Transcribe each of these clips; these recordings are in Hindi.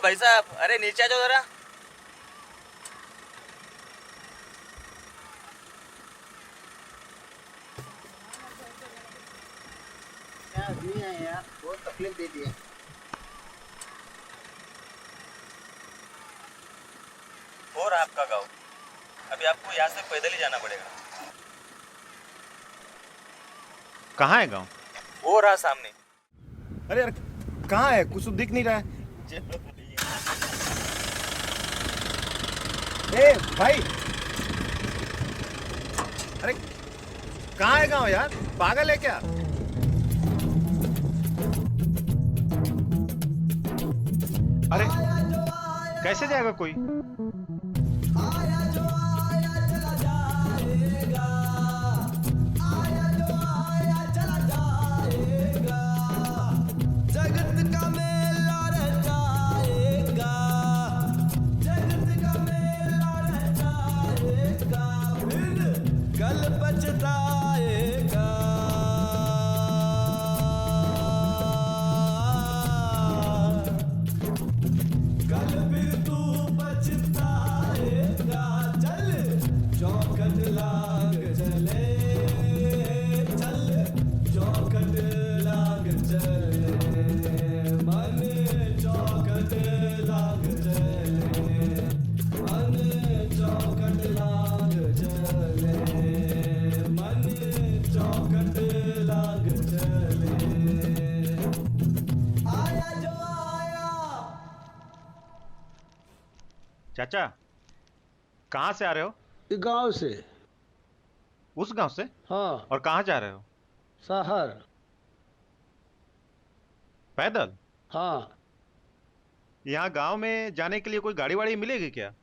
भाई साहब, अरे नीचे आ जाओ जरा। क्या आदमी है यार, बहुत तकलीफ दे दी है। और आपका गाँव, अभी आपको यहाँ से पैदल ही जाना पड़ेगा। कहाँ है गांव? वो रहा सामने। अरे यार कहाँ है? कुछ तो दिख नहीं रहा है। ए भाई, अरे कहाँ है गांव यार? पागल है क्या? अरे कैसे जाएगा कोई? कल पछताएगा। कल फिर तू पछताएगा। चल चौखट लाग चले, चल चौखट लाग चले, मन चौखट लाग चले, मन चौखट लाग चले, मन चौखट लाग चले। आया जो आया। चाचा कहाँ से आ रहे हो? गांव से। उस गांव से? हाँ। और कहाँ जा रहे हो? शहर। पैदल? हाँ। यहाँ गांव में जाने के लिए कोई गाड़ी वाड़ी मिलेगी क्या?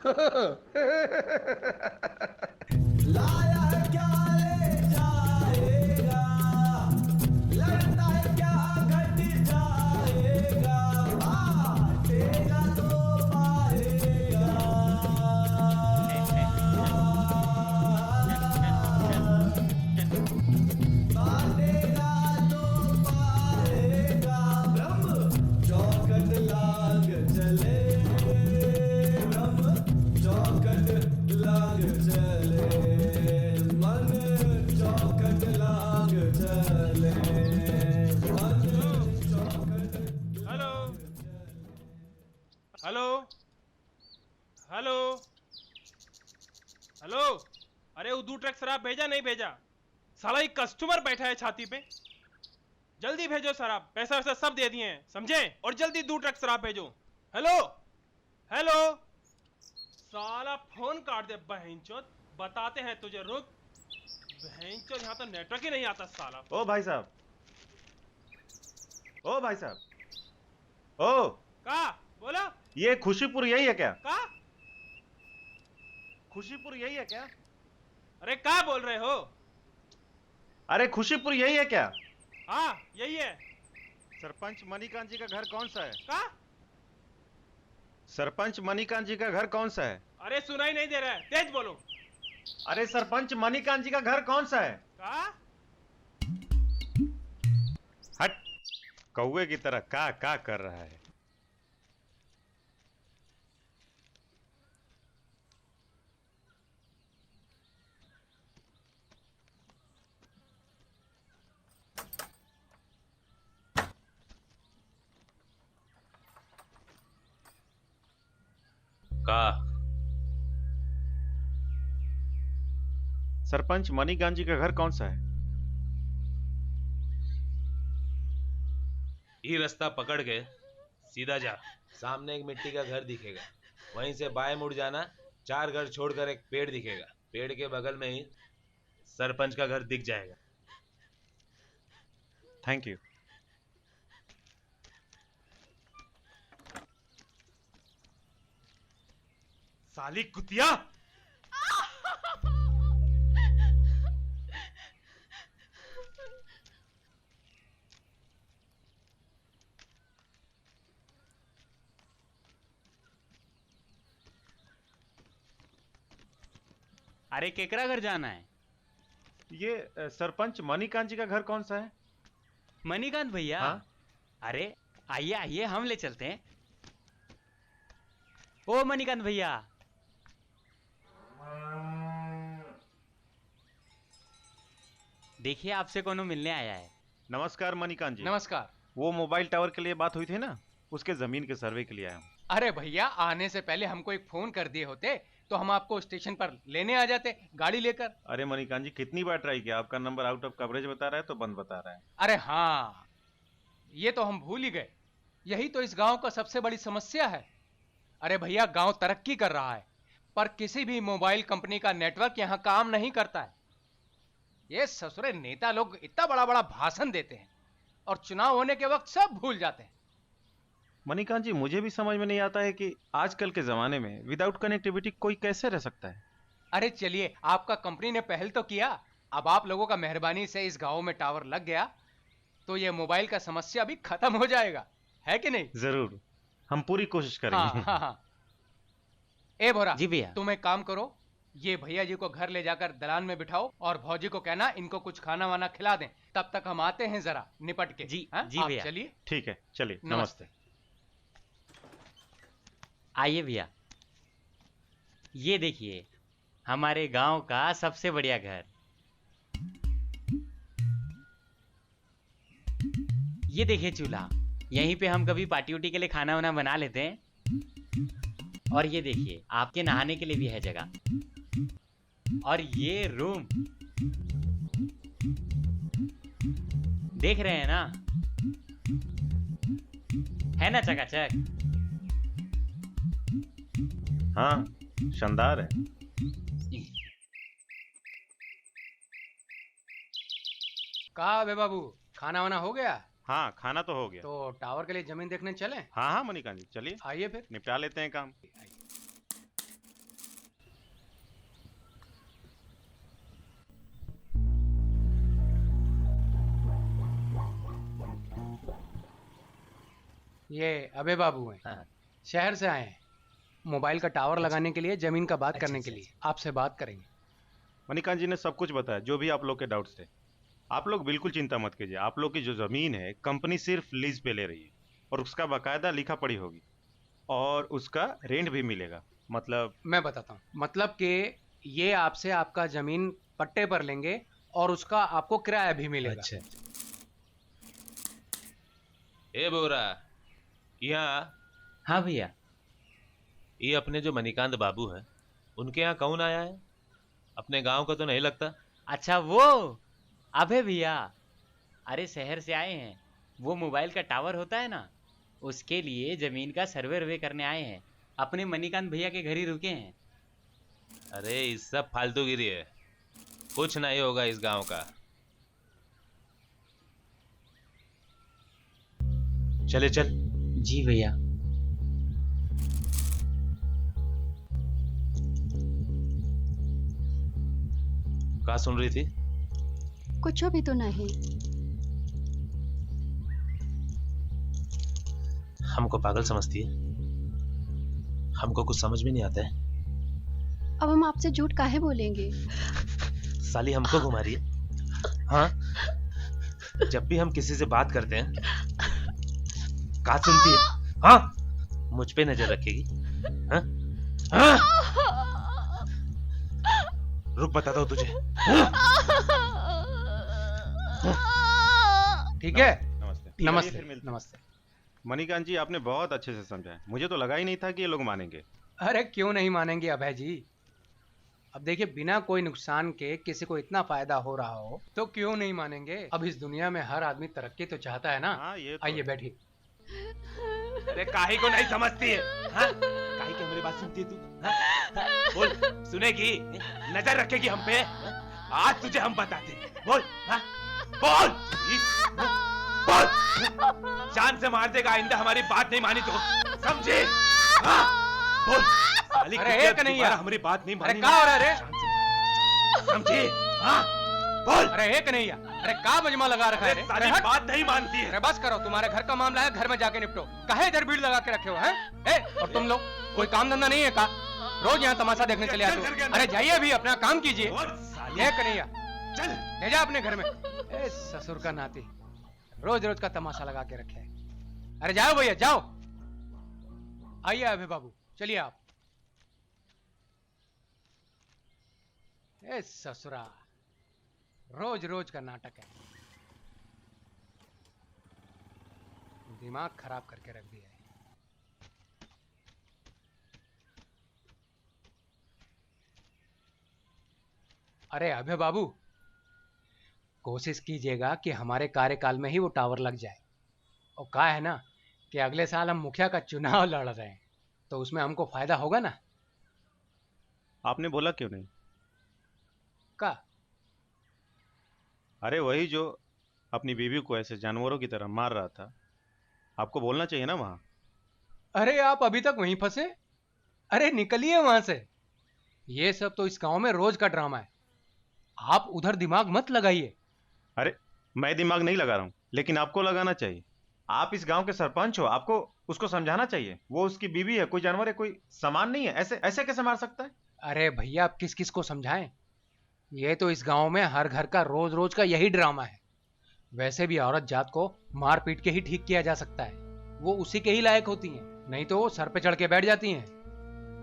लाया है क्या ले जाएगा, लड़ता है क्या घट जाएगा, बांटेगा तो पाएगा। बांटेगा तो पाएगा। ब्रह्म चौखट लाग चले, ब्रह्म चौखट लाग चले, मन चौखट लाग चले, मन चौखट। Hello hello hello hello. अरे उदू ट्रक शराब भेजा नहीं भेजा? साला एक कस्टमर बैठा है छाती पे। जल्दी भेजो शराब, पैसा वैसा सब दे दिए हैं, समझे? और जल्दी 2 ट्रक शराब भेजो। Hello hello. साला फोन काट दे बहनचोद। बताते हैं तुझे, रुक। बहनचोद, यहाँ तो नेटवर्क ही नहीं आता साला। ओ भाई साहब, ओ भाई साहब, ओ का बोलो? ये खुशीपुर यही है क्या? का? खुशीपुर यही है क्या? अरे का बोल रहे हो? अरे खुशीपुर यही है क्या? हाँ यही है। सरपंच मणिकांत जी का घर कौन सा है? का? सरपंच मणिकांत जी का घर कौन सा है? अरे सुनाई नहीं दे रहा है, तेज बोलो। अरे सरपंच मणिकांत जी का घर कौन सा है? का? हट, कौवे की तरह का कर रहा है। का सरपंच मणिकांत जी का घर कौन सा है? ये रास्ता पकड़ के सीधा जा, सामने एक मिट्टी का घर दिखेगा, वहीं से बाएं मुड़ जाना, 4 घर छोड़कर एक पेड़ दिखेगा, पेड़ के बगल में ही सरपंच का घर दिख जाएगा। Thank you. साली कुतिया। अरे केकरा घर जाना है? ये सरपंच मणिकांत जी का घर कौन सा है? मणिकांत भैया? हाँ? अरे आइए आइए, हम ले चलते हैं। ओ मणिकांत भैया, देखिए आपसे कोनो मिलने आया है। नमस्कार मणिकांत जी। नमस्कार। वो मोबाइल टावर के लिए बात हुई थी ना, उसके जमीन के सर्वे के लिए आया हूँ। अरे भैया, आने से पहले हमको एक फोन कर दिए होते तो हम आपको स्टेशन पर लेने आ जाते गाड़ी लेकर। अरे मणिकांत जी, कितनी बार ट्राई किया, आपका नंबर आउट ऑफ कवरेज बता रहा है तो बंद बता रहा है। अरे हाँ, ये तो हम भूल ही गए। यही तो इस गांव का सबसे बड़ी समस्या है। अरे भैया, गांव तरक्की कर रहा है पर किसी भी मोबाइल कंपनी का नेटवर्क यहाँ काम नहीं करता है। ये ससुरे नेता लोग इतना बड़ा बड़ा भाषण देते हैं और चुनाव होने के वक्त सब भूल जाते हैं। मणिकांत जी, मुझे भी समझ में नहीं आता है कि आजकल के जमाने में विदाउट कनेक्टिविटी कोई कैसे रह सकता है। अरे चलिए, आपका कंपनी ने पहल तो किया, अब आप लोगों का मेहरबानी से इस गांव में टावर लग गया तो ये मोबाइल का समस्या भी खत्म हो जाएगा, है कि नहीं? जरूर, हम पूरी कोशिश करेंगे। हाँ। ए भोरा जी भैया। तुम एक काम करो, ये भैया जी को घर ले जाकर दलान में बिठाओ और भौजी को कहना इनको कुछ खाना वाना खिला दें। तब तक हम आते हैं जरा निपट के। जी, हाँ? जी आप भैया। चलिए। ठीक है, चलिए। नमस्ते। आइए भैया, ये देखिए हमारे गांव का सबसे बढ़िया घर। ये देखिए चूल्हा, यहीं पे हम कभी पार्टी उटी के लिए खाना वाना बना लेते हैं। और ये देखिए आपके नहाने के लिए भी है जगह। और ये रूम देख रहे हैं ना, है ना चकाचक? हाँ, शानदार है। कहा बे बाबू, खाना वाना हो गया? हाँ, खाना तो हो गया। तो टावर के लिए जमीन देखने चलें? हाँ हाँ मणिकांत जी, चलिए आइए फिर। निपटा लेते हैं काम। ये अबे बाबू हैं, हाँ। शहर से आए हैं मोबाइल का टावर लगाने के लिए, जमीन का बात करने के लिए आपसे बात करेंगे। मणिकांत जी ने सब कुछ बताया, जो भी आप लोग के डाउट्स थे। आप लोग बिल्कुल चिंता मत कीजिए, आप लोग की जो जमीन है कंपनी सिर्फ लीज पे ले रही है और उसका बकायदा लिखा पड़ी होगी और उसका रेंट भी मिलेगा। मतलब मैं बताता हूँ, मतलब कि ये आपसे आपका जमीन पट्टे पर लेंगे और उसका आपको किराया भी मिलेगा। अच्छा। ए बोरा, यहाँ हाँ भैया। ये अपने जो मणिकांत बाबू है, उनके यहाँ कौन आया है? अपने गांव का तो नहीं लगता। अच्छा वो अबे भैया, अरे शहर से आए हैं, वो मोबाइल का टावर होता है ना, उसके लिए जमीन का सर्वे वर्वे करने आए हैं। अपने मणिकांत भैया के घर ही रुके हैं। अरे इस सब फालतूगिरी है, कुछ नहीं होगा इस गांव का। चले चल। जी भैया। कहाँ सुन रही थी? कुछ भी तो नहीं। हमको पागल समझती है? हमको कुछ समझ में नहीं आता है। अब हम आपसे झूठ काहे बोलेंगे? साली हमको घुमा रही है। हाँ, जब भी हम किसी से बात करते हैं कहाँ सुनती है? हाँ, मुझ पे नजर रखेगी। हाँ? हाँ? रुक, बताता हूँ तुझे। ठीक है। नमस्ते। फिर नमस्ते। मिलते हैं। नमस्ते। मणिकांत जी, आपने बहुत अच्छे से समझाया, मुझे तो लगा ही नहीं था कि ये लोग मानेंगे। अरे क्यों नहीं मानेंगे अभय जी? अब देखिए, बिना कोई नुकसान के किसी को इतना फायदा हो रहा हो तो क्यों नहीं मानेंगे? अब इस दुनिया में हर आदमी तरक्की तो चाहता है ना। हाँ, ये तो आइए है। बैठिए। अरे काहे को नहीं समझती है? हाँ? काहे की हमारी बात सुनती है तू? हाँ? हाँ? बोल, सुनेगी? नजर रखेगी हम पे? आज तुझे हम बताते हैं। बोल, हाँ? बोल, बोल, जान से मार देगा आइंदा हमारी बात नहीं मानी तो, समझे? हाँ? बोल, साली अरे कुत्ते, एक नहीं दोबारा यार। हमारी बात नहीं अरे मानी क्या ना, हो रहा है रे? जान से मार देगा। समझे? हाँ? बोल। अरे एक नहीं यार। अरे का मजमा लगा रखा है रे? साली अरे हट। बात नहीं मानती है। अरे बस करो, तुम्हारे घर का मामला है, घर में जाके निपटो। काहे इधर भीड़ लगा के रखे हो हैं? ए, और तुम लोग कोई काम धंधा नहीं है का? रोज यहाँ तमाशा देखने चले आते हो। अरे जाइए अभी अपना काम कीजिए। बोल, साली। ये कन्हैया, चल। ले जा अपने घर में। ए ससुर का नाती, रोज रोज का तमाशा लगा के रखे है। अरे जाओ भैया जाओ। आइए अभय बाबू, चलिए आप। ए ससुरा, रोज रोज का नाटक है, दिमाग खराब करके रख दिया है। अरे अभय बाबू, कोशिश कीजिएगा कि हमारे कार्यकाल में ही वो टावर लग जाए। और कहा है ना कि अगले साल हम मुखिया का चुनाव लड़ रहे हैं, तो उसमें हमको फायदा होगा ना। आपने बोला क्यों नहीं? का अरे वही जो अपनी बीवी को ऐसे जानवरों की तरह मार रहा था, आपको बोलना चाहिए ना वहां। अरे आप अभी तक वहीं फंसे? अरे निकलिए वहां से। ये सब तो इस गांव में रोज का ड्रामा है, आप उधर दिमाग मत लगाइए। अरे मैं दिमाग नहीं लगा रहा हूं, लेकिन आपको लगाना चाहिए। आप इस गांव के सरपंच हो, आपको उसको समझाना चाहिए। वो उसकी बीवी है, कोई जानवर है, कोई सामान नहीं है। ऐसे ऐसे कैसे मार सकता है? अरे भैया, आप किस किस को समझाएं? ये तो इस गांव में हर घर का रोज रोज का यही ड्रामा है। वैसे भी औरत जात को मार पीट के ही ठीक किया जा सकता है, वो उसी के ही लायक होती हैं, नहीं तो वो सर पे चढ़ के बैठ जाती हैं।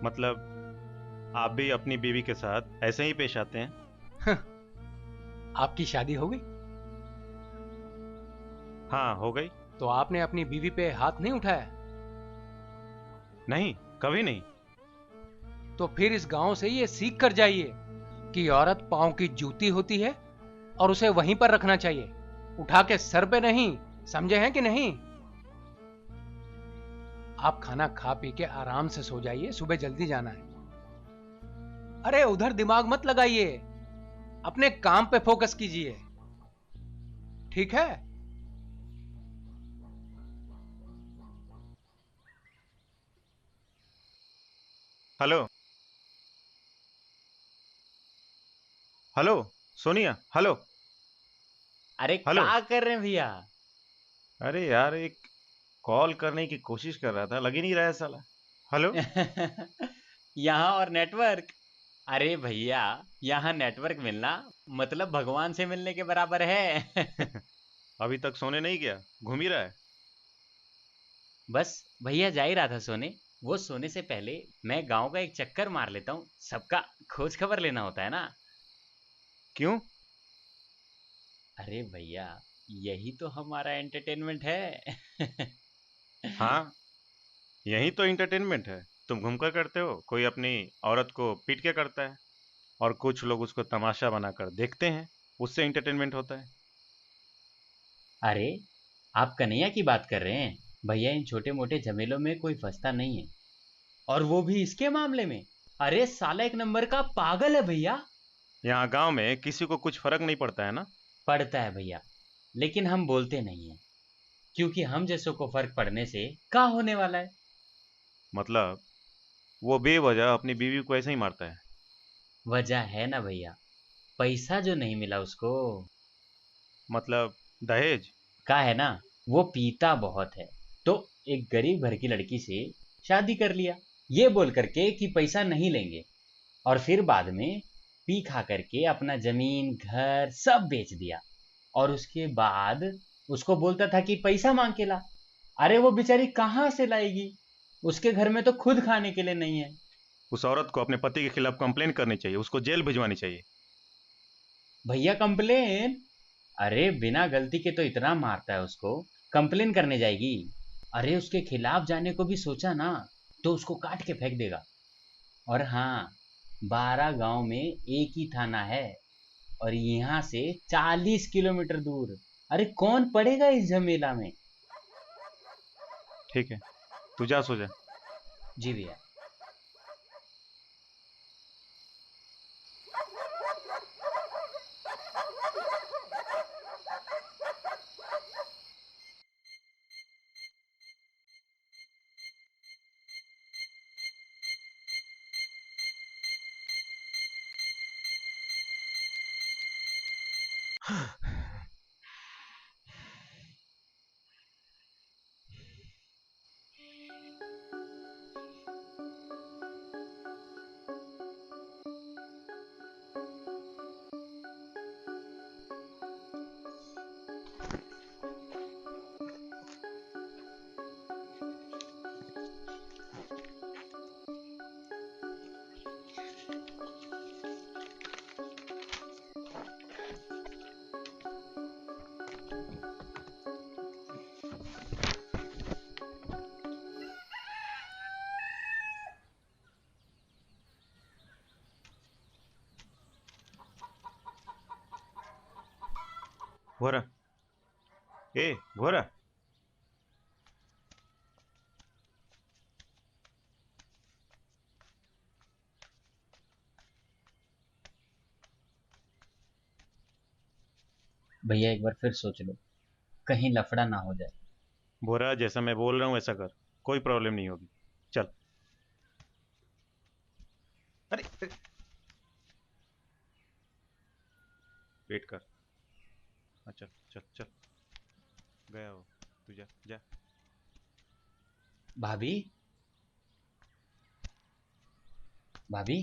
मतलब आप भी अपनी बीवी के साथ ऐसे ही पेश आते हैं? आपकी शादी हो गई? हाँ, हो गई। तो आपने अपनी बीवी पे हाथ नहीं उठाया? नहीं, कभी नहीं। तो फिर इस गांव से ये सीख कर जाइए कि औरत पांव की जूती होती है और उसे वहीं पर रखना चाहिए, उठा के सर पे नहीं। समझे हैं कि नहीं? आप खाना खा पी के आराम से सो जाइए, सुबह जल्दी जाना है। अरे उधर दिमाग मत लगाइए, अपने काम पे फोकस कीजिए, ठीक है? Hello hello, Sonia, hello. अरे हेलो। क्या कर रहे हैं भैया? अरे यार, एक कॉल करने की कोशिश कर रहा था, लग ही नहीं रहा है साला। हेलो। यहाँ और नेटवर्क? अरे भैया, यहाँ नेटवर्क मिलना मतलब भगवान से मिलने के बराबर है। अभी तक सोने नहीं गया, घूम ही रहा है? बस भैया जा ही रहा था सोने। वो सोने से पहले मैं गांव का एक चक्कर मार लेता हूँ, सबका खोज खबर लेना होता है ना। क्यों? अरे भैया, यही तो हमारा एंटरटेनमेंट है। हाँ, यही तो इंटरटेनमेंट है। तुम घूमकर करते हो, कोई अपनी औरत को पीट के करता है, और कुछ लोग उसको तमाशा बनाकर देखते हैं, उससे इंटरटेनमेंट होता है। अरे, आप कन्हैया की बात कर रहे हैं? भैया इन छोटे मोटे झमेलों में कोई फंसता नहीं है, और वो भी इसके मामले में। अरे साला एक नंबर का पागल है भैया। यहाँ गांव में किसी को कुछ फर्क नहीं पड़ता है ना? पड़ता है भैया, लेकिन हम बोलते नहीं है, क्योंकि हम जैसों को फर्क पड़ने से क्या होने वाला है। मतलब वो बेवजह अपनी बीवी को ऐसे ही मारता है? वजह है ना भैया, पैसा जो नहीं मिला उसको। मतलब दहेज? का है ना, वो पीता बहुत है, तो एक गरीब घर की लड़की से शादी कर लिया, ये बोल करके कि पैसा नहीं लेंगे। और फिर बाद में पी खा करके अपना जमीन घर सब बेच दिया, और उसके बाद उसको बोलता था कि पैसा मांग के ला। अरे वो बेचारी कहाँ से लाएगी, उसके घर में तो खुद खाने के लिए नहीं है। उस औरत को अपने पति के खिलाफ कंप्लेन करनी चाहिए, उसको जेल भिजवानी चाहिए। भैया कंप्लेन? अरे बिना गलती के तो इतना मारता है उसको, कंप्लेन करने जाएगी? अरे उसके खिलाफ जाने को भी सोचा ना तो उसको काट के फेंक देगा। और हाँ, 12 गांव में एक ही थाना है, और यहाँ से 40 किलोमीटर दूर। अरे कौन पड़ेगा इस झमेला में। ठीक है, तू जा, सो जा। जी भैया। भोरा, ए भोरा, भैया एक बार फिर सोच लो, कहीं लफड़ा ना हो जाए। भोरा जैसा मैं बोल रहा हूँ वैसा कर, कोई प्रॉब्लम नहीं होगी। चल। अरे वेट कर। हाँ चल चल चल, गया हो, तू जा जा। भाभी, भाभी,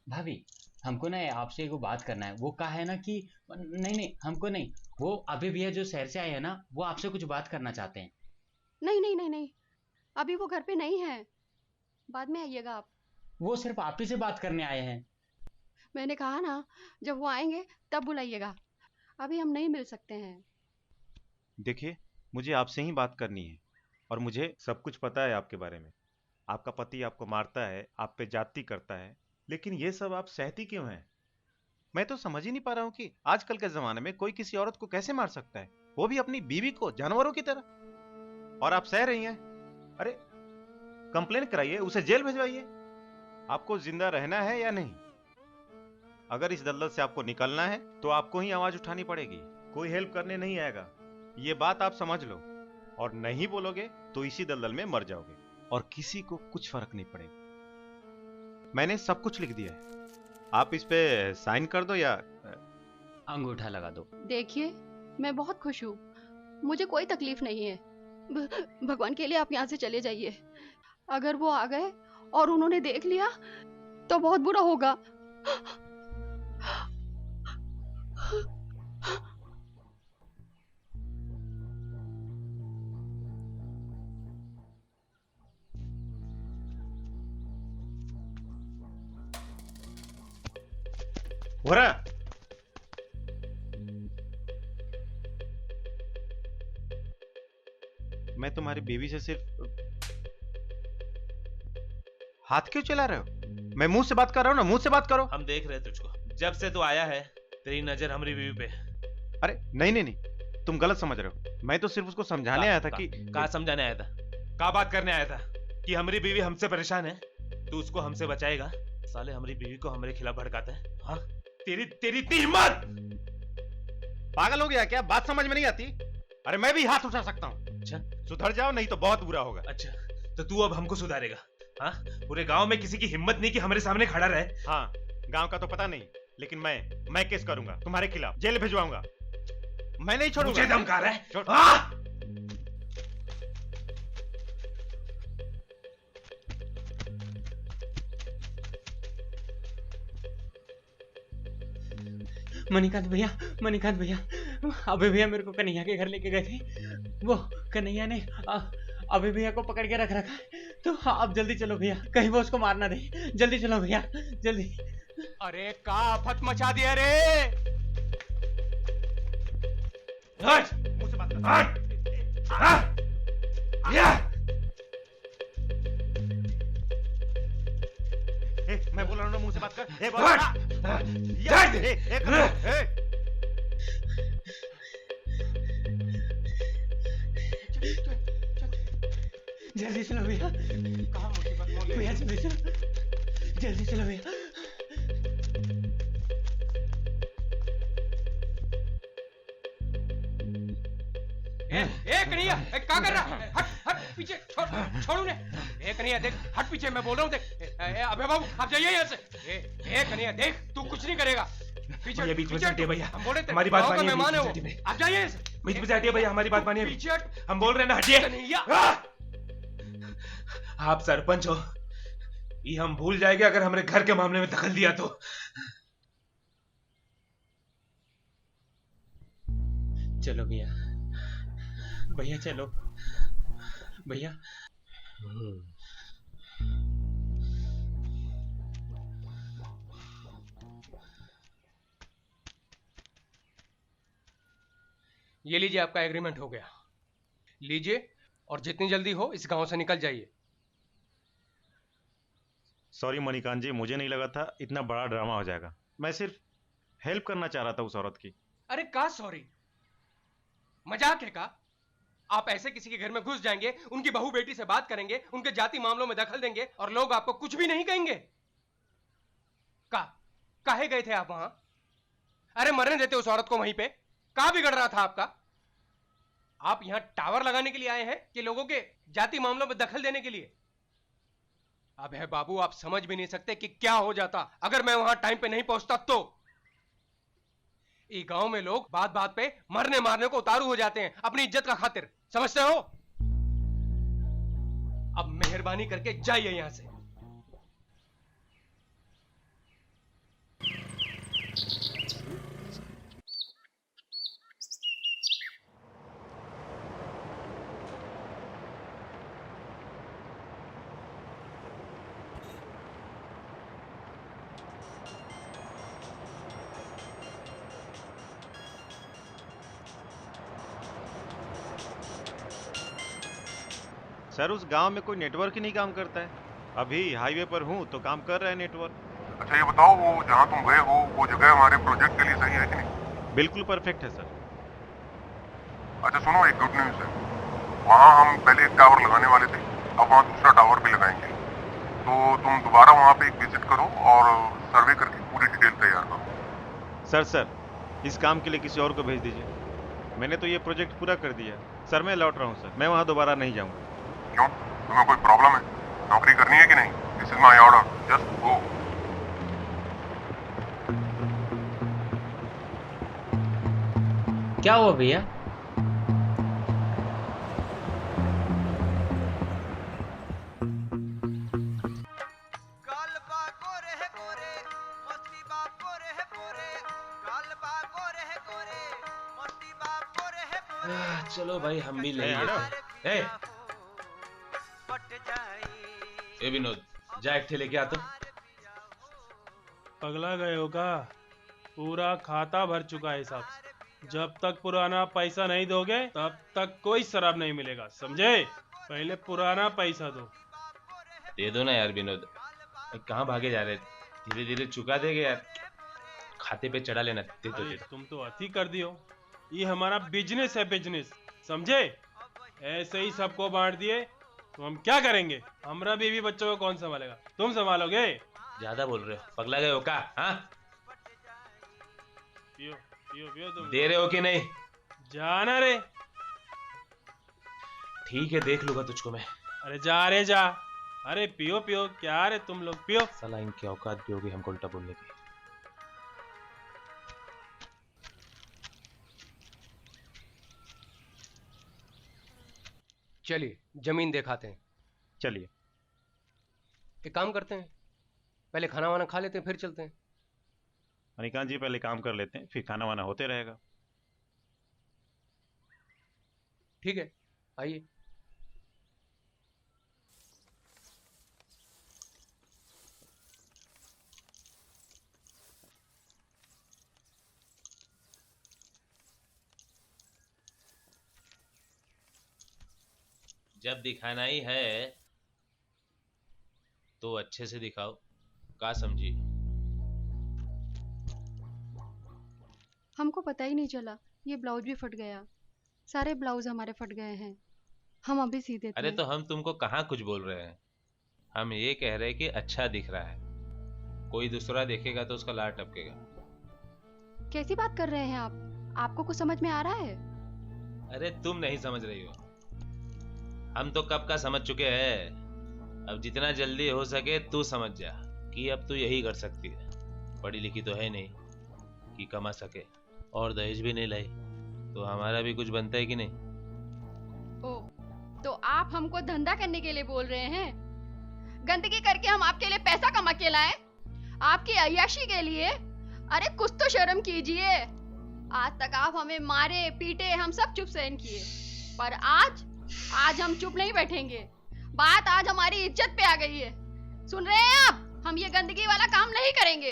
भाभी, हमको ना आपसे एक बात करना है। वो कहा है ना कि नहीं नहीं, हमको नहीं, वो अभी भैया जो शहर से आए हैं ना, वो आपसे कुछ बात करना चाहते हैं। नहीं नहीं नहीं नहीं, अभी वो घर पे नहीं है, बाद में आइएगा आप। वो सिर्फ आप ही से बात करने आए हैं। मैंने कहा ना, जब वो आएंगे तब बुलाइएगा, अभी हम नहीं मिल सकते हैं। देखिए, मुझे आपसे ही बात करनी है और मुझे सब कुछ पता है आपके बारे में। आपका पति आपको मारता है, आप पे जाति करता है, लेकिन ये सब आप सहती क्यों हैं? मैं तो समझ ही नहीं पा रहा हूँ कि आजकल के जमाने में कोई किसी औरत को कैसे मार सकता है, वो भी अपनी बीवी को, जानवरों की तरह। और आप सह रही हैं। अरे कंप्लेन कराइए, उसे जेल भिजवाइए। आपको जिंदा रहना है या नहीं? अगर इस दलदल से आपको निकलना है तो आपको ही आवाज उठानी पड़ेगी, कोई हेल्प करने नहीं आएगा। ये बात आप समझ लो, और नहीं बोलोगे तो इसी दलदल में मर जाओगे और किसी को कुछ फर्क नहीं पड़ेगा। मैंने सब कुछ लिख दिया है, आप इस पे साइन कर दो या अंगूठा लगा दो। देखिए, मैं बहुत खुश हूँ, मुझे कोई तकलीफ नहीं है। भगवान के लिए आप यहाँ से चले जाइए। अगर वो आ गए और उन्होंने देख लिया तो बहुत बुरा होगा। भोरा, मैं तुम्हारी बीवी से सिर्फ हाथ क्यों चला रहे हो? मैं मुंह से बात कर रहा हूं ना, मुंह से बात करो। हम देख रहे हैं तुझको, जब से तू आया है तेरी नजर हमारी बीवी पे। अरे नहीं नहीं नहीं, तुम गलत समझ रहे हो। मैं तो सिर्फ उसको समझाने आया था कि कहा समझाने आया था, कहा बात करने आया था कि हमारी बीवी हमसे परेशान है, तू उसको हमसे बचाएगा। साले हमारी बीवी को हमारे खिलाफ भड़काता है। हाँ, तेरी तेरी इतनी हिम्मत! पागल हो गया क्या? बात समझ में नहीं आती? अरे मैं भी हाथ उठा सकता हूँ। अच्छा, सुधर जाओ नहीं तो बहुत बुरा होगा। अच्छा तो तू अब हमको सुधारेगा? हाँ, पूरे गांव में किसी की हिम्मत नहीं कि हमारे सामने खड़ा रहे। हाँ, गांव का तो पता नहीं, लेकिन मैं केस करूंगा तुम्हारे खिलाफ, जेल भिजवाऊंगा। मैं नहीं छोड़ूंगा। मुझे धमका रहा है? छोड़। हाँ? मणिकांत भैया, मणिकांत भैया, अभय भैया मेरे को कन्हैया के घर लेके गए थे। वो कन्हैया ने अभय भैया को पकड़ के रख रखा है। तो आप जल्दी चलो भैया, कहीं वो उसको मार ना दे। जल्दी चलो भैया, जल्दी। अरे का आफत मचा दिया रे। हट! मुंह से बात कर। हट! हट! या! मैं बोल रहा हूँ ना, मुंह से बात कर। हट! जल्दी चलो भैया, भैया जल्दी चलो, जल्दी चलो भैया। कन्हैया, क्या कर रहा है? हट हट पीछे, छोड़ उन्हें। कन्हैया देख, हट पीछे, मैं बोल रहा हूँ देख। अबे बाबू आप जाइए यहाँ से। कन्हैया देख, तू कुछ नहीं करेगा। पीछे ये बीच में से हटिए भैया, हम बोले थे हमारी बात गाँव का मानिए, मेहमान है बीच में से वो। आप जाइए यहाँ से। बीच में से हटिए भैया, हमारी बात मानिए। पीछे हट। हम बोल रहे हैं ना, हटिए। कन्हैया। आप सरपंच हो, ये हम भूल जाएंगे अगर हमारे घर के मामले में दखल दिया तो। चलो भैया, भैया चलो भैया। ये लीजिए, आपका एग्रीमेंट हो गया। लीजिए, और जितनी जल्दी हो इस गांव से निकल जाइए। सॉरी मणिकांत जी, मुझे नहीं लगा था इतना बड़ा ड्रामा हो जाएगा। मैं सिर्फ हेल्प करना चाह रहा था उस औरत की। अरे का सॉरी, मजाक है का? आप ऐसे किसी के घर में घुस जाएंगे, उनकी बहू बेटी से बात करेंगे, उनके जाति मामलों में दखल देंगे और लोग आपको कुछ भी नहीं कहेंगे? काहे गए थे आप वहां? अरे मरने देते उस औरत को वहीं पे। कहां बिगड़ रहा था आपका? आप यहां टावर लगाने के लिए आए हैं कि लोगों के जाति मामलों में दखल देने के लिए? अब है बाबू, आप समझ भी नहीं सकते कि क्या हो जाता अगर मैं वहां टाइम पे नहीं पहुंचता तो। ये गांव में लोग बात बात पे मरने मारने को उतारू हो जाते हैं अपनी इज्जत का खातिर, समझते हो? अब मेहरबानी करके जाइए यहां से। सर उस गांव में कोई नेटवर्क ही नहीं काम करता है। अभी हाईवे पर हूँ तो काम कर रहा है नेटवर्क। अच्छा ये बताओ, वो जहाँ तुम गए हो वो जगह हमारे प्रोजेक्ट के लिए सही है कि नहीं? बिल्कुल परफेक्ट है सर। अच्छा सुनो, एक गुड न्यूज़ है। वहाँ हम पहले एक टावर लगाने वाले थे, अब वहाँ दूसरा टावर भी लगाएंगे। तो तुम दोबारा वहाँ पे एक विजिट करो और सर्वे करके पूरी डिटेल तैयार करो। सर इस काम के लिए किसी और को भेज दीजिए। मैंने तो ये प्रोजेक्ट पूरा कर दिया। सर मैं लौट रहा हूँ सर, मैं वहाँ दोबारा नहीं जाऊँगा। क्यों, तुम्हें कोई प्रॉब्लम है? नौकरी करनी है कि नहीं? This is my order, just go. क्या हुआ भैया? चलो भाई हम भी ले लेते। ए विनोद, जा एक ठेले लेके आ तो। पगला गए हो का? पूरा खाता भर चुका है हिसाब से। जब तक पुराना पैसा नहीं दोगे तब तक कोई शराब नहीं मिलेगा, समझे? पहले पुराना पैसा दो। दे दो ना यार विनोद, कहाँ भागे जा रहे? धीरे धीरे चुका देंगे यार, खाते पे चढ़ा लेना। दे दो दे दो। तुम तो अति कर दियो। ये हमारा बिजनेस है, बिजनेस, समझे? ऐसे ही सबको बांट दिए तो हम क्या करेंगे? हमारा बीवी बच्चों को कौन संभालेगा? तुम संभालोगे? ज्यादा बोल रहे हो, पगला गए हो का? हाँ पियो पियो पियो तुम। दे रहे हो कि नहीं? जाना रे। ठीक है, देख लूंगा तुझको मैं। अरे जा रे जा। अरे पियो पियो, क्या रे तुम लोग, पियो। साला इनकी औकात भी होगी हमको उल्टा बोलने की। चलिए जमीन दिखाते हैं। चलिए। एक काम करते हैं, पहले खाना वाना खा लेते हैं फिर चलते हैं। मणिकांत जी पहले काम कर लेते हैं, फिर खाना वाना होते रहेगा। ठीक है, आइए। जब दिखाना ही है तो अच्छे से दिखाओ, का समझी? हमको पता ही नहीं चला, ये ब्लाउज भी फट गया। सारे ब्लाउज हमारे फट गए हैं, हम अभी सी देते अरे हैं। तो हम तुमको कहाँ कुछ बोल रहे हैं, हम ये कह रहे हैं कि अच्छा दिख रहा है। कोई दूसरा देखेगा तो उसका लार टपकेगा। कैसी बात कर रहे हैं आप? आपको कुछ समझ में आ रहा है? अरे तुम नहीं समझ रही हो, हम तो कब का समझ चुके हैं। अब जितना जल्दी हो सके तू समझ जा कि अब तू यही कर सकती है। पढ़ी लिखी तो है नहीं कि कमा सके, और दहेज भी नहीं लाई, तो हमारा भी कुछ बनता है कि नहीं? ओ, तो आप हमको धंधा करने के लिए बोल रहे हैं? गंदगी करके हम आपके लिए पैसा कमा के लाए, आपकी अय्याशी के लिए? अरे कुछ तो शर्म कीजिए। आज तक आप हमें मारे पीटे, हम सब चुप सहन किए, पर आज हम चुप नहीं बैठेंगे। बात आज हमारी इज्जत पे आ गई है, सुन रहे हैं आप? हम ये गंदगी वाला काम नहीं करेंगे।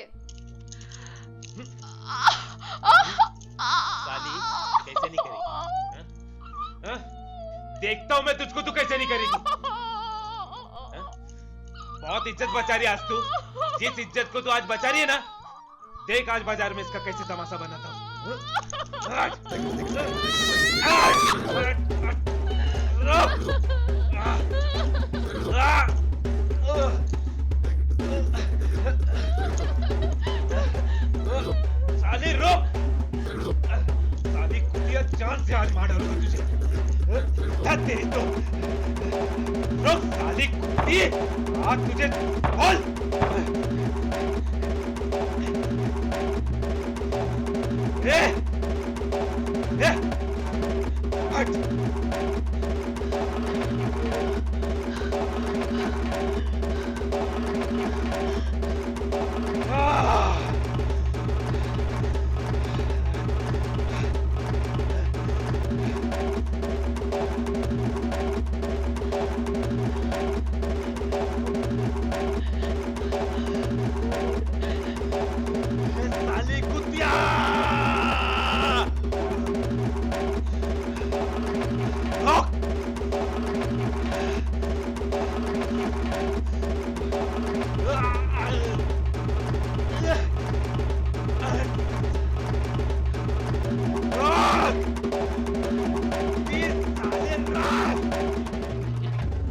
साली कैसे नहीं करेगी? हाँ? देखता हूँ मैं तुझको, तू कैसे नहीं करेगी? हाँ? बहुत इज्जत बचा रही आज तू। जिस इज्जत को तू आज बचा रही है ना, देख आज बाजार में इसका कैसे तमाशा बनाता हूँ। साली रुक! साली कुतिया जान से आज मार डालूंगा तुझे। तेरी तो रुक साली कुत्ती, आज तुझे बोल। हट। साली कुतिया!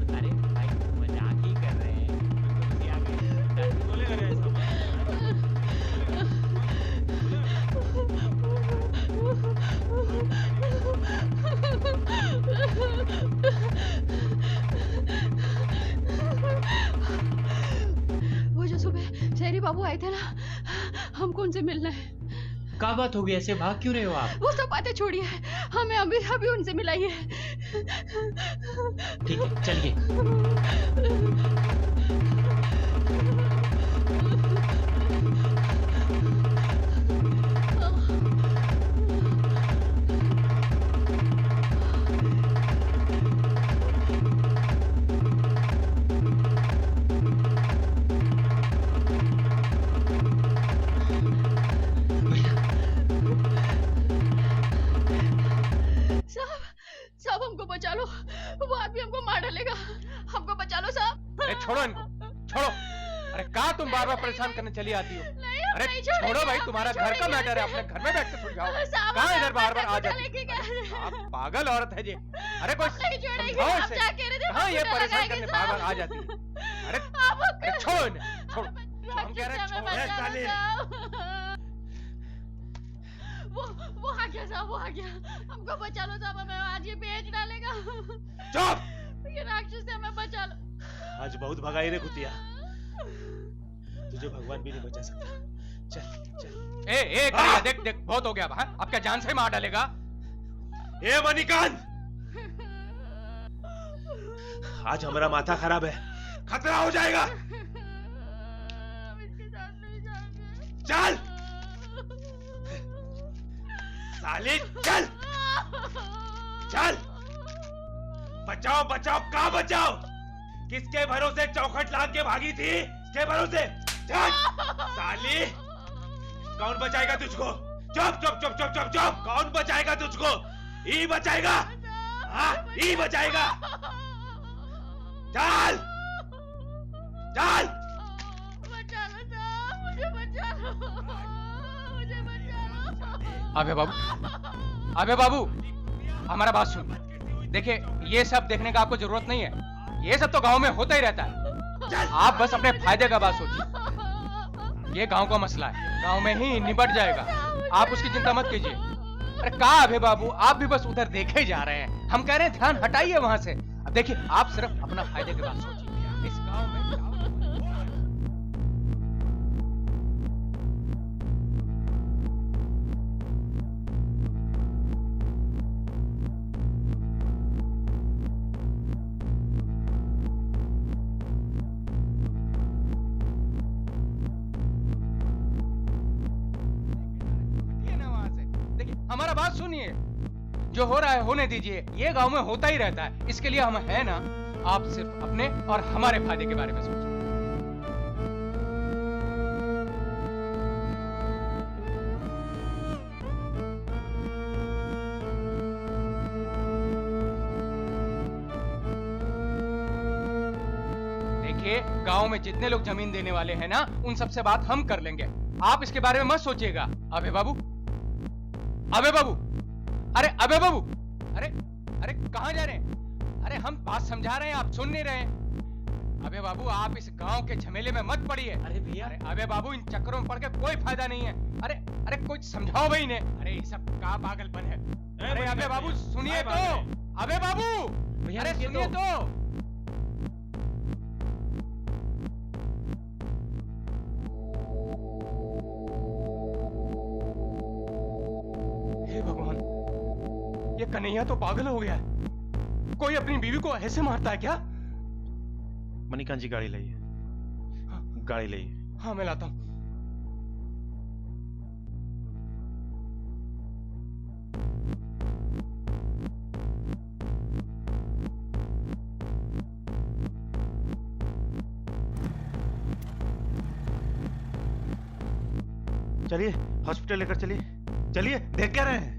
अरे भाई मजाक ही कर रहे हैं, खुशी आ गई। बोलेगा नहीं ऐसा। वो जो सुबह शहरी बाबू आए थे ना, हमको उनसे मिलना है। क्या बात हो गई, ऐसे भाग क्यों रहे हो आप? वो सब बातें छोड़िए, हमें अभी अभी उनसे मिलाइए। ठीक है चलिए। साहब हमको बचा लो, वो आदमी हमको मार डालेगा, हमको बचा लो साहब। अरे छोड़ो इनको, छोड़ो। अरे कहाँ तुम बार बार परेशान करने चली आती हो? नहीं, हम अरे नहीं छोड़ेंगे, छोड़ो भाई, हम तुम्हारा नहीं घर का छोड़ेंगे। मैटर है, अपने घर में बैठ के सुलझाओ। साहब, कहाँ इधर बार बार आ बचा जाती लेके हो? आप पागल औरत है जी। अरे कोई हम नहीं छोड़ेंगे, समझाओ आप इसे। क्या कह रहे थे? कहाँ ये हमको डर परेशान लगाएंगे करने बार बार आ साहब। जाती है? अरे आप अरे छोड़ो इन्हें, छोड़ो। हम कह रहे हैं हमें छोड़ो। बचा लो साले। साहब। वो आ गया साहब, वो आ गया, हमको बचा लो साहब, हमें आज ये बेच डालेगा। चुप! ये राक्षस से हमें बचा लो। आज बहुत भगाई रे कुतिया, तुझे भगवान भी नहीं बचा सकता। चल चल। ए करिया, देख देख बहुत हो गया अब, हाँ? अब क्या जान से मार डालेगा? ए मणिकांत, आज हमारा माथा खराब है, खतरा हो जाएगा। हम इसके साथ नहीं जाएंगे। चल साले, चल चल। बचाओ बचाओ, कहाँ बचाओ? किसके भरोसे चौखट लाद के भागी थी? किसके भरोसे? चल साली, कौन बचाएगा तुझको? चुप चुप चुप चुप चुप चुप। कौन बचाएगा तुझको? ई बचाएगा, हाँ ई बचाएगा। चल चल। बचा लो साहब, मुझे बचा लो, मुझे बचा लो। अबे बाबू, अबे बाबू, हमारा बात सुन। देखिए ये सब देखने का आपको जरूरत नहीं है, ये सब तो गांव में होता ही रहता है। आप बस अपने फायदे का बात सोचिए। ये गांव का मसला है, गांव में ही निपट जाएगा, आप उसकी चिंता मत कीजिए। अरे कहा अबे बाबू, आप भी बस उधर देखे जा रहे हैं, हम कह रहे हैं ध्यान हटाइए वहां से। अब देखिए आप सिर्फ अपना फायदे की बात सोचिए। इस गांव में हमारा बात सुनिए, जो हो रहा है होने दीजिए, ये गांव में होता ही रहता है। इसके लिए हम है ना, आप सिर्फ अपने और हमारे फायदे के बारे में सोचिए। देखिए गांव में जितने लोग जमीन देने वाले हैं ना, उन सबसे बात हम कर लेंगे, आप इसके बारे में मत सोचिएगा। अबे बाबू अबे बाबू, अरे अबे बाबू, अरे अरे कहाँ जा रहे हैं? अरे हम बात समझा रहे हैं, आप सुन नहीं रहे। अबे बाबू, आप इस गांव के झमेले में मत पड़िए। अरे भैया, अरे अबे बाबू, इन चक्करों में पड़ के कोई फायदा नहीं है। अरे अरे कुछ समझाओ भाई इन्हें। अरे ये सब का पागलपन है। अरे अबे बाबू सुनिए तो, अबे बाबू, भैया अरे रुकिए सुनिए तो। हे भगवान, ये कन्हैया तो पागल हो गया है। कोई अपनी बीवी को ऐसे मारता है क्या? मणिकांत जी गाड़ी लाइए, गाड़ी लाइए। हाँ मैं लाता हूँ। चलिए हॉस्पिटल लेकर चलिए, चलिए। देख क्या रहे हैं?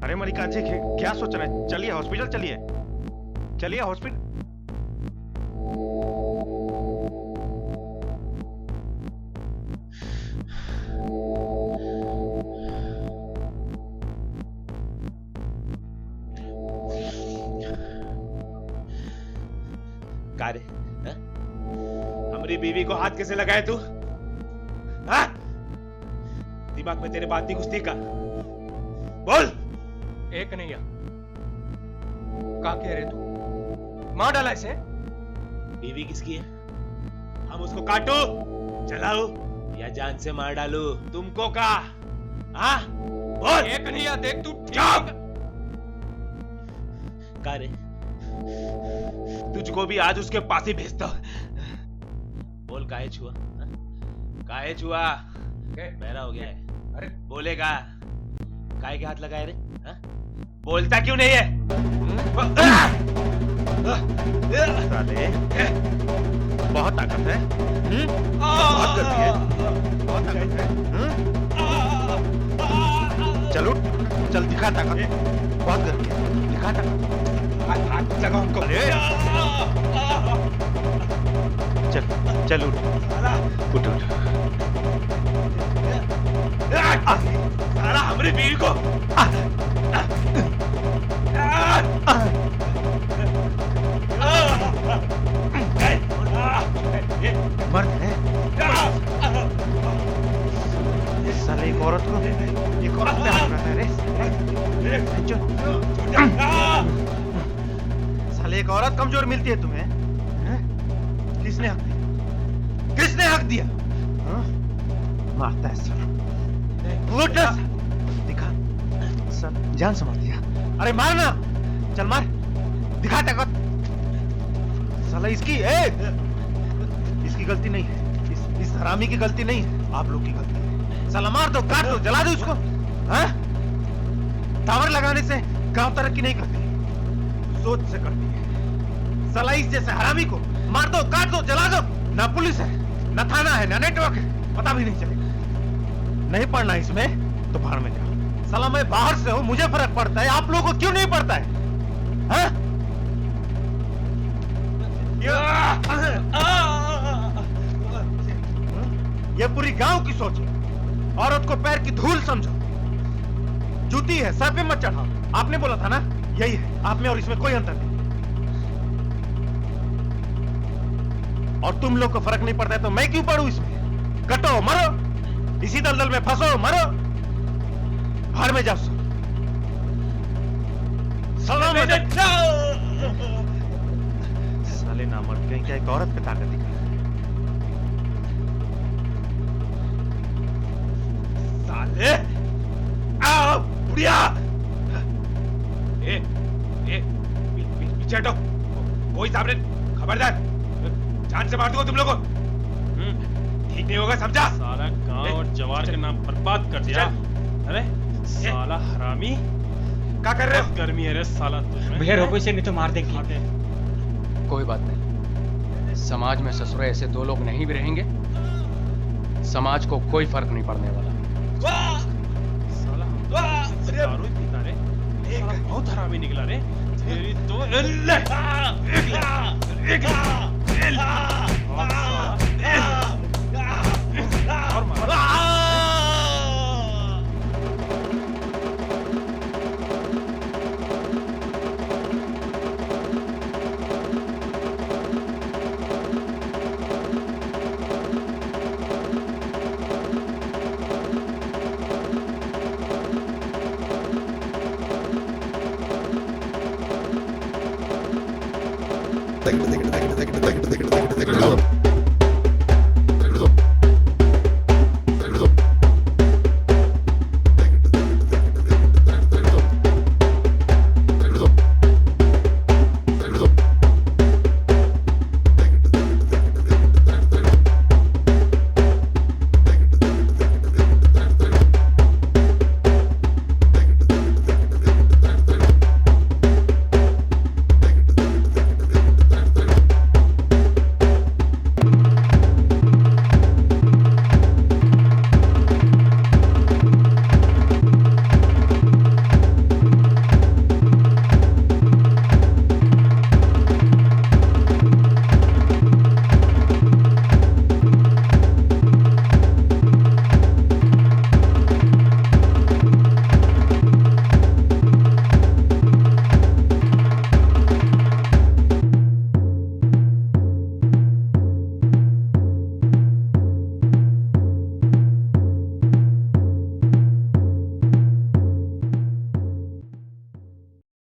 अरे मणिकांत जी क्या सोच रहे हैं? चलिए हॉस्पिटल चलिए, चलिए हॉस्पिटल। का रे? हाँ? हमारी बीवी को हाथ कैसे लगाए तू? हाँ? दिमाग में तेरे बात नहीं घुसती का? बोल। एक नहीं है। क्या कह रहे तू? मार डाला इसे? बीवी किसकी है? हम उसको काटो, जलाओ या जान से मार डालू? तुमको का? हाँ? बोल। एक नहीं है, देख तू। चुप। का रे? तुझको भी आज उसके पास ही भेजता हूं। बोल, काहे छुआ? हाँ? काहे छुआ? बहरा हो गया है। अरे बोलेगा? काहे के हाथ लगाए रे? हाँ? बोलता क्यों नहीं है? साले, बहुत ताकत है। बहुत गलती है, बहुत ताकत है। चलो चल, दिखा ताकत। बहुत गलती है, दिखा ताकत। हाथ लगा उनको। चल चल, उठ उठ उठ। साला हमारी बीवी को मर्द है साले। एक औरत को, एक औरत पे हाथ रखा है रे। साले, एक औरत कमजोर मिलती है तुम्हें? किसने हक दिया? किसने हक दिया? मारता है सर। दिखा सर, जान से मार दिया। अरे मारना, चल मार, दिखा ताकत। साला इसकी गलती नहीं है, इस हरामी की गलती नहीं है, आप लोग की गलती है। साला मार दो, काट दो, जला दो इसको। हाँ? टावर लगाने से गांव तरक्की नहीं करती, सोच से करती है। साला इस जैसे हरामी को मार दो, काट दो, जला दो। ना पुलिस है, ना थाना है, ना नेटवर्क है, पता भी नहीं चलेगा। नहीं पढ़ना इसमें तो बाहर में जाओ। साला मैं बाहर से हूं, मुझे फर्क पड़ता है, आप लोगों को क्यों नहीं पड़ता है? हाँ? ये पूरी गांव की सोच है। औरत को पैर की धूल समझो, जूती है, सर पे मत चढ़ाओ। आपने बोला था ना, यही है। आप में और इसमें कोई अंतर नहीं। और तुम लोग को फर्क नहीं पड़ता है तो मैं क्यों पढ़ूं इसमें? कटो, मरो, इसी दलदल में फंसो, मरो, घर में जाओ। साले नामर्द कहीं, क्या एक औरत पे ताकत दिखा। साले, आओ बुढ़िया। पीछे हटो, कोई सामने, खबरदार, जान से मार दूंगा तुम लोगों को। ठीक नहीं होगा, समझा? साला गांव और जवार के नाम बर्बाद कर दिया। अरे साला हरामी, क्या कर रहे हो? गर्मी है रे साला तुझमें। भैया रोको इसे, नहीं तो मार देंगे। कोई बात नहीं, समाज में ससुरे ऐसे दो लोग नहीं भी रहेंगे, समाज को कोई फर्क नहीं पड़ने वाला। साला दारू ही पीता रे, साला बहुत हरामी निकला रे। तेरी तो देखते